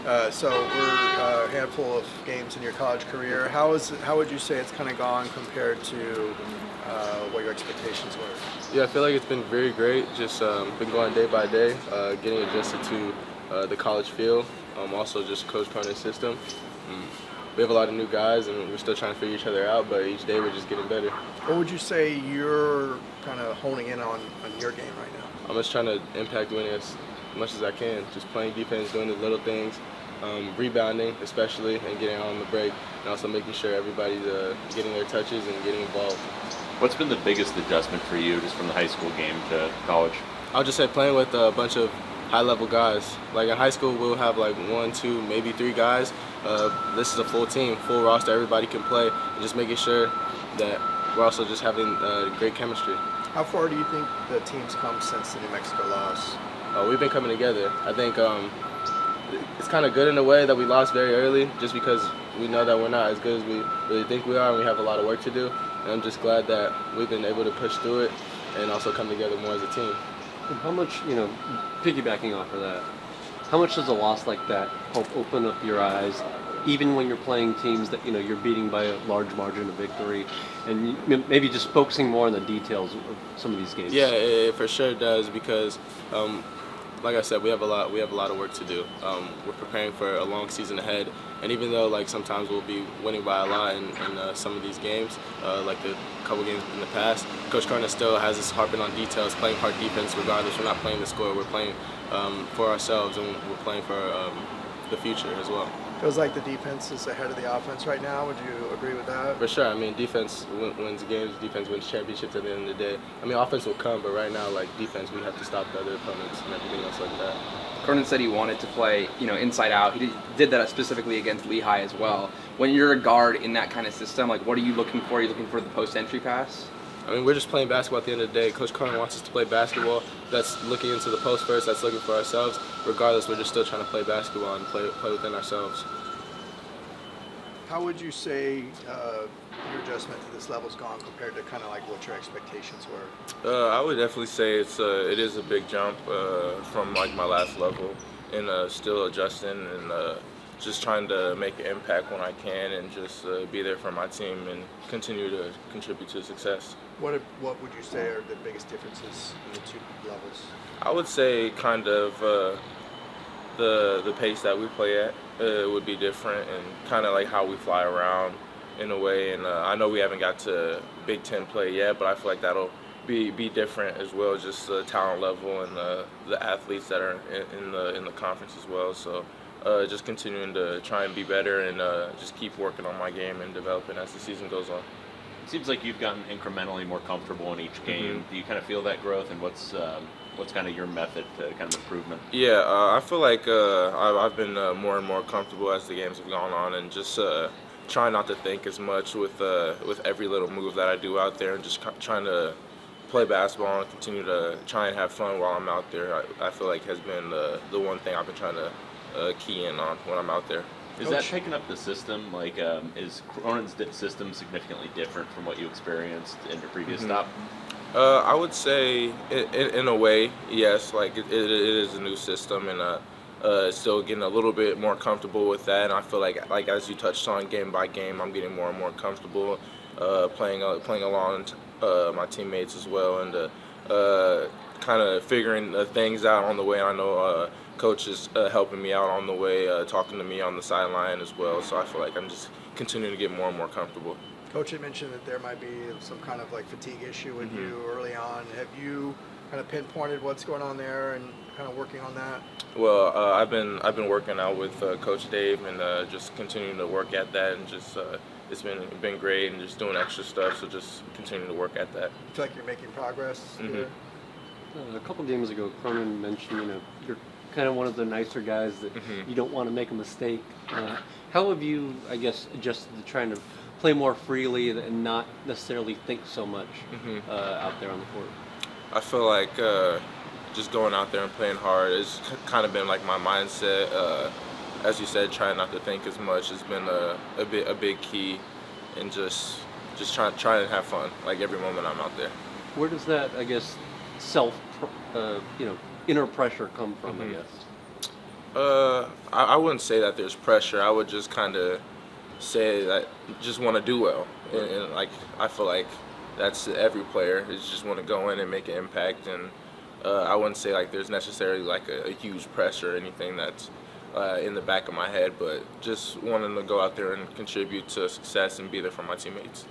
So we're a handful of games in your college career. How would you say it's kind of gone compared to what your expectations were? Yeah, I feel like it's been very great. Just been going day by day, getting adjusted to the college feel. Also, just Coach Cronin's system. We have a lot of new guys, and we're still trying to figure each other out. But each day, we're just getting better. What would you say you're kind of honing in on your game right now? I'm just trying to impact winning as much as I can. Just playing defense, doing the little things, rebounding especially, and getting on the break, and also making sure everybody's getting their touches and getting involved. What's been the biggest adjustment for you just from the high school game to college? I'll just say playing with a bunch of high-level guys. Like in high school, we'll have like 1, 2, maybe 3 guys. This is a full team, full roster. Everybody can play, and just making sure that we're also just having great chemistry. How far do you think the team's come since the New Mexico loss? We've been coming together. I think it's kind of good in a way that we lost very early, just because we know that we're not as good as we really think we are, and we have a lot of work to do. And I'm just glad that we've been able to push through it and also come together more as a team. And how much, piggybacking off of that, how much does a loss like that help open up your eyes, even when you're playing teams that, you're beating by a large margin of victory, and maybe just focusing more on the details of some of these games? Yeah, it for sure does, because like I said, we have a lot of work to do. We're preparing for a long season ahead, and even though like sometimes we'll be winning by a lot in some of these games, like the couple games in the past, Coach Cronin still has us harping on details, playing hard defense regardless. We're not playing the score, we're playing for ourselves, and we're playing for the future as well. Feels like the defense is ahead of the offense right now. Would you agree with that? For sure. I mean, defense wins games. Defense wins championships at the end of the day. I mean, offense will come, but right now, like defense, we have to stop the other opponents and everything else like that. Cronin said he wanted to play, inside out. He did that specifically against Lehigh as well. When you're a guard in that kind of system, like, what are you looking for? Are you looking for the post-entry pass? I mean, we're just playing basketball at the end of the day. Coach Cronin wants us to play basketball. That's looking into the post first. That's looking for ourselves. Regardless, we're just still trying to play basketball and play within ourselves. How would you say your adjustment to this level's gone compared to kind of like what your expectations were? I would definitely say it is a big jump from like my last level, and still adjusting and just trying to make an impact when I can, and just be there for my team and continue to contribute to success. What would you say are the biggest differences in the two levels? I would say kind of the pace that we play at would be different, and kind of like how we fly around in a way. And I know we haven't got to Big Ten play yet, but I feel like that'll be different as well, just the talent level and the athletes that are in the conference as well. So just continuing to try and be better, and just keep working on my game and developing as the season goes on. It seems like you've gotten incrementally more comfortable in each game. Mm-hmm. Do you kind of feel that growth, and what's kind of your method to kind of improvement? Yeah, I feel like I've been more and more comfortable as the games have gone on, and just trying not to think as much with every little move that I do out there, and just trying to play basketball and continue to try and have fun while I'm out there. I feel like has been the one thing I've been trying to key in on when I'm out there. Is that picking up the system? Like, is Cronin's system significantly different from what you experienced in your previous stop? I would say, in a way, yes. Like it is a new system, and still getting a little bit more comfortable with that. And I feel like as you touched on, game by game, I'm getting more and more comfortable playing along my teammates as well, and kind of figuring things out on the way. I know Coach is helping me out on the way, talking to me on the sideline as well. So I feel like I'm just continuing to get more and more comfortable. Coach had mentioned that there might be some kind of like fatigue issue with you early on. Have you kind of pinpointed what's going on there and kind of working on that? Well, I've been working out with Coach Dave, and just continuing to work at that, and just it's been great, and just doing extra stuff. So just continuing to work at that. I feel like you're making progress there? A couple games ago, Cronin mentioned, you're kind of one of the nicer guys that you don't want to make a mistake. How have you, I guess, adjusted to trying to play more freely and not necessarily think so much out there on the court? I feel like just going out there and playing hard has kind of been like my mindset. As you said, trying not to think as much has been a big key, and just trying to have fun like every moment I'm out there. Where does that, I guess, inner pressure come from, I guess? I wouldn't say that there's pressure. I would just kind of say that just want to do well, and like I feel like that's every player is just want to go in and make an impact, and I wouldn't say like there's necessarily like a huge pressure or anything that's in the back of my head, but just wanting to go out there and contribute to success and be there for my teammates.